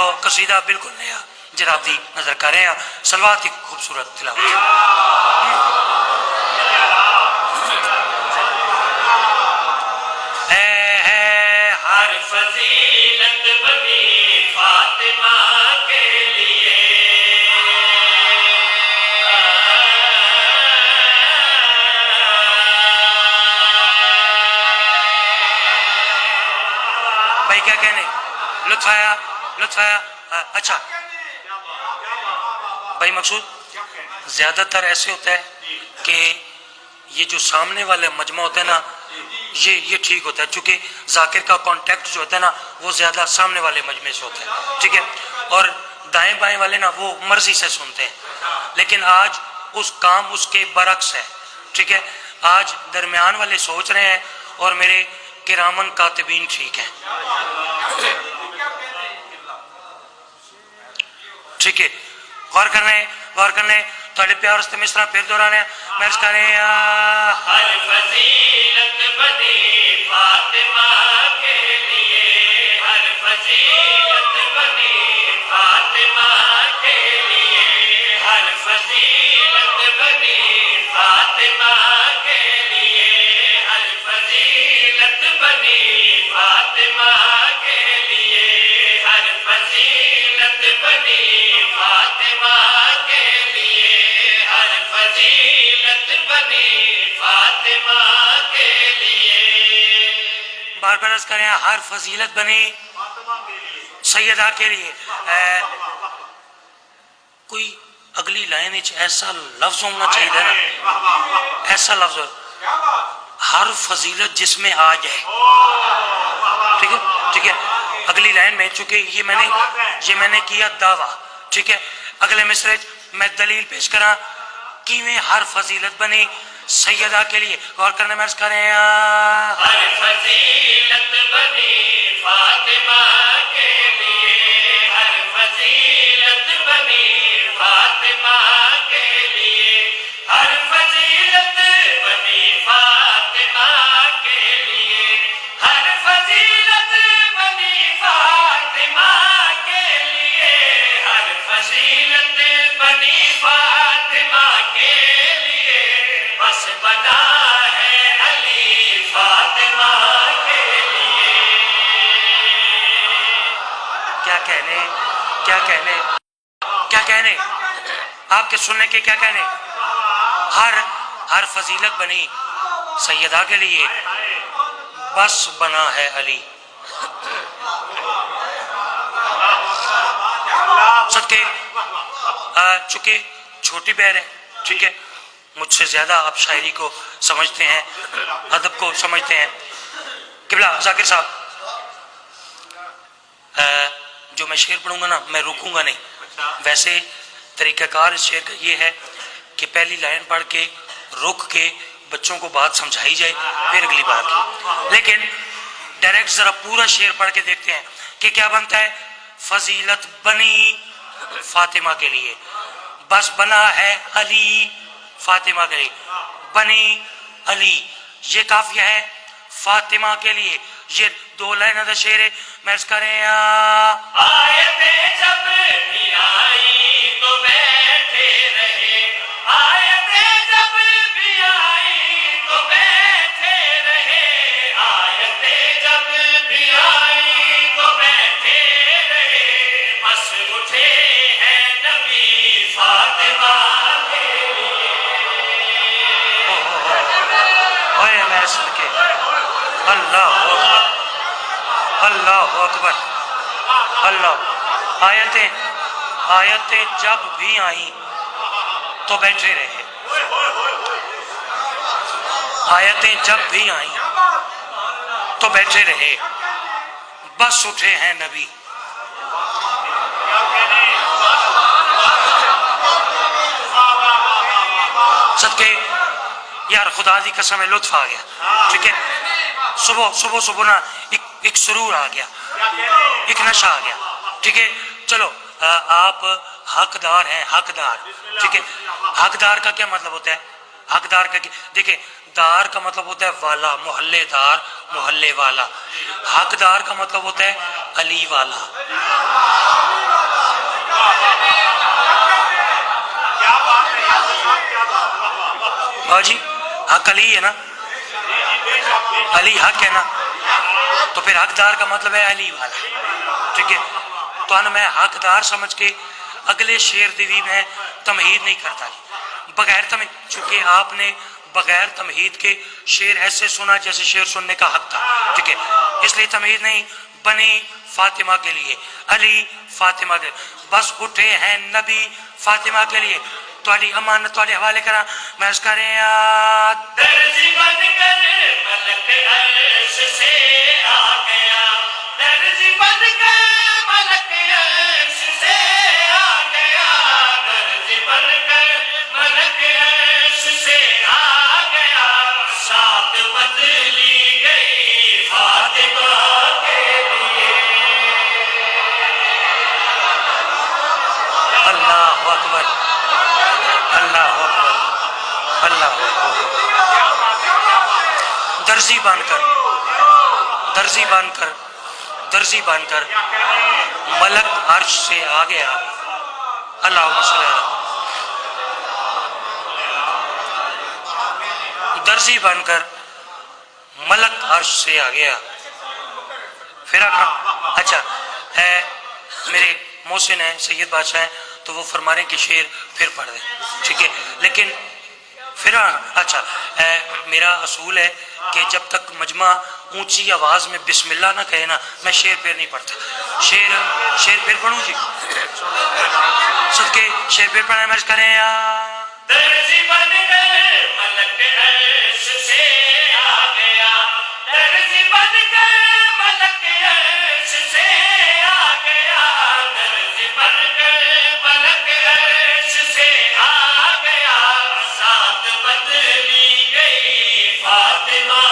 تو قصیدہ بالکل نیا جناب دی نظر کر رہے ہیں سلوات کی خوبصورت تلاوت ہے ہر فضیلت بنی فاطمہ کے لیے بھائی کیا کہنے لطف آیا اچھا بھائی مقصود زیادہ تر ایسے ہوتا ہے کہ یہ جو سامنے والے مجمع ہوتے ہیں نا یہ ٹھیک ہوتا ہے چونکہ ذاکر کا کانٹیکٹ جو ہوتا ہے نا وہ زیادہ سامنے والے مجمع سے ہوتا ہے ٹھیک ہے اور دائیں بائیں والے نا وہ مرضی سے سنتے ہیں لیکن آج اس کام اس کے برعکس ہے ٹھیک ہے آج درمیان والے سوچ رہے ہیں اور میرے کرامن کاتبین ٹھیک ہیں ٹھیک ہے غور کرنے تھوڑے پیار رستے میں اس طرح پھر دہرانے میں اس کر رہے ہر فضیلت بنی فاطمہ کے لیے ہر فضیلت بنی فاطمہ کے لیے ہر فضیلت بنی فاطمہ کے لیے ہر فضیلت بنی فاطمہ کے لیے ہر فضیلت بنی فاطمہ کے لیے ہر فضیلت بنی فاطمہ کے لیے بار بار عرض کریں ہر فضیلت بنی سیدہ کے لیے کوئی اگلی لائن ایسا لفظ ہونا چاہیے نا ایسا لفظ ہر فضیلت جس میں آ جائے ٹھیک ہے اگلی لائن میں چونکہ یہ میں نے کیا دعویٰ ٹھیک ہے اگلے مصرے میں دلیل پیش کرا کیویں ہر فضیلت بنی سیدہ کے لیے غور کرنے میں عرض کریں ہر فضیلت بنی فاطمہ کے لیے ہر فضیلت بنی فاطمہ کے لیے ہر فضیلت بنی فاطمہ کے لیے ہر فضیلت بنی فاطمہ کے لیے ہر فضیلت بنی فاطمہ کے لیے بس بنا ہے علی فاطمہ کے لیے کیا کہنے آپ کے سننے کے کیا کہنے ہر فضیلت بنی سیدہ کے لیے بس بنا ہے علی صدقے چونکہ چھوٹی بہر ہے ٹھیک ہے مجھ سے زیادہ آپ شاعری کو سمجھتے ہیں ادب کو سمجھتے ہیں قبلہ ذاکر صاحب جو میں شعر پڑھوں گا نا میں رکوں گا نہیں ویسے طریقہ کار اس شعر کا یہ ہے کہ پہلی لائن پڑھ کے رک کے بچوں کو بات سمجھائی جائے پھر اگلی بات لیکن ڈائریکٹ ذرا پورا شعر پڑھ کے دیکھتے ہیں کہ کیا بنتا ہے فضیلت بنی فاطمہ کے لیے بس بنا ہے علی فاطمہ کے لیے بنی علی یہ کافیہ ہے فاطمہ کے لیے یہ دو لائنوں کا شعر ہے میں اس کریں آیتیں جب بھی آئی تو بیٹھے رہے آیتیں جب بھی آئی تو بیٹھے رہے آیتیں جب بھی آئی تو بیٹھے رہے بس اٹھے ہیں نبی فاطمہ کے لیے اوے میں صدقے اللہ اکبر اللہ اکبر اللہ آیتیں جب بھی آئیں تو بیٹھے رہے آیتیں جب بھی آئیں تو بیٹھے رہے بس اٹھے ہیں نبی صدقے یار خدا دی قسم لطف آ گیا ٹھیک ہے صبح نا ایک سرور آ گیا ایک نشہ آ گیا ٹھیک ہے چلو آپ حقدار ہیں حقدار ٹھیک ہے حقدار کا کیا مطلب ہوتا ہے حقدار کا دیکھیں دار کا مطلب ہوتا ہے والا محلے دار محلے والا حقدار کا مطلب ہوتا ہے علی والا اور جی حق علی ہے نا، علی حق ہے نا، تو پھر حقدار کا مطلب ہے علی والا، ٹھیک ہے؟ تو انا میں حقدار سمجھ کے اگلے شیر دی بھی میں تمہید نہیں کرتا جی، بغیر تمہید، چونکہ آپ نے بغیر تمہید کے شیر ایسے سنا جیسے شیر سننے کا حق تھا، ٹھیک ہے؟ اس لیے تمہید نہیں بنی فاطمہ کے لیے، علی فاطمہ کے، بس اٹھے ہیں نبی فاطمہ کے لیے، تواڈی امانت تواڈے حوالے کرا، میں عرض کریں درزی بن کر ملک عرش سے آ گیا، درزی بن کر ملک عرش سے آ گیا، درزی بن کر ملک عرش سے آ گیا، ساتھ بدلی گئی فاطمہ کے لیے۔ اللہ اکبر، اللہ اکبر، اللہ اکبر۔ درزی بن کر، درزی بن کر، درزی بن کر ملک عرش سے آ گیا، اللہم صلی اللہ، درزی بن کر ملک عرش سے آ گیا۔ پھر اچھا میرے محسن ہیں سید بادشاہ ہیں تو وہ فرما رہے ہیں کہ شعر پھر پڑھ دیں، ٹھیک ہے؟ لیکن پھر اچھا میرا اصول ہے کہ جب تک مجمع اونچی آواز میں بسم اللہ نہ کہے نا میں شعر پھر نہیں پڑھتا۔ شعر پھر پڑھوں جی، سب کے شعر پھر پڑھنا مرض کریں درزی بن کر ملک عرش سے آ گیا، درزی بن کر ملک عرش سے آ گیا، درزی بن کر ملک عرش سے آ گیا، ساتھ بدلی گئی فاطمہ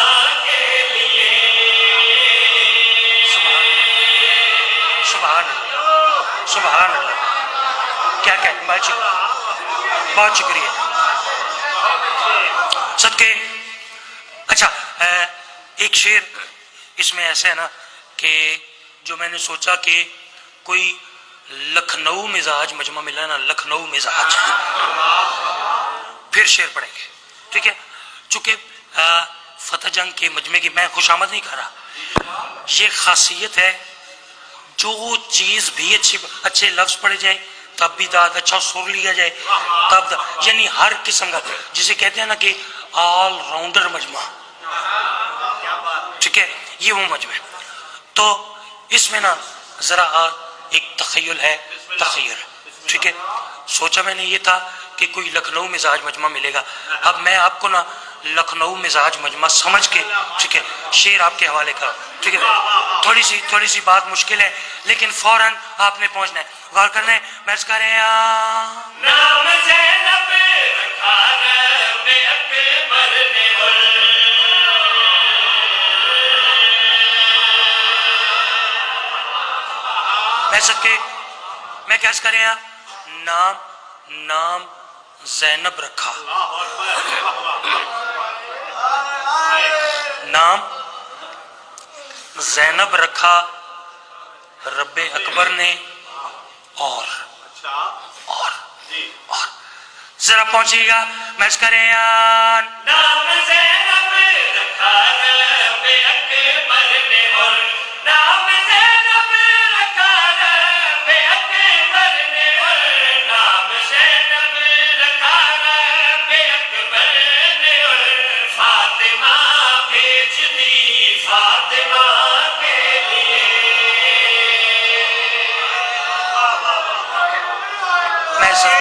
کے لیے۔ سبحان اللہ، سبحان اللہ، کیا کہتے ہیں، بہت شکریہ صدقے۔ اچھا ایک شعر اس میں ایسا ہے نا کہ جو میں نے سوچا کہ کوئی لکھنؤ مزاج مجمع ملا نا، لکھنؤ مزاج، پھر شعر پڑھیں گے، ٹھیک ہے؟ چونکہ فتح جنگ کے مجمع کی میں خوش آمد نہیں کر رہا، یہ خاصیت ہے جو چیز بھی اچھے لفظ پڑھے جائیں تب بھی داد، اچھا سر لیا جائے تب داد، یعنی ہر قسم کا، جسے کہتے ہیں نا کہ آل راؤنڈر مجمع، ٹھیک ہے؟ یہ وہ مجمع ہے۔ تو اس میں نا ذرا ایک تخیل ہے، تخیل، ٹھیک ہے؟ سوچا میں نے یہ تھا کہ کوئی لکھنؤ مزاج مجمع ملے گا، اب میں آپ کو نا لکھنؤ مزاج مجمع سمجھ کے، ٹھیک ہے، شعر آپ کے حوالے کا، ٹھیک ہے؟ تھوڑی سی بات مشکل ہے لیکن فوراً آپ نے پہنچنا ہے، غور کرنا ہے، میں اس کا رہے نام زینب رکھا رب اکبر نے، میں سب کے میں کیا اس کا رہے نام زینب رکھا، نام زینب رکھا رب اکبر نے، اور ذرا پہنچیے گا، میں اس کا رہے نام زینب رکھا رب اکبر نے، اور نام زینب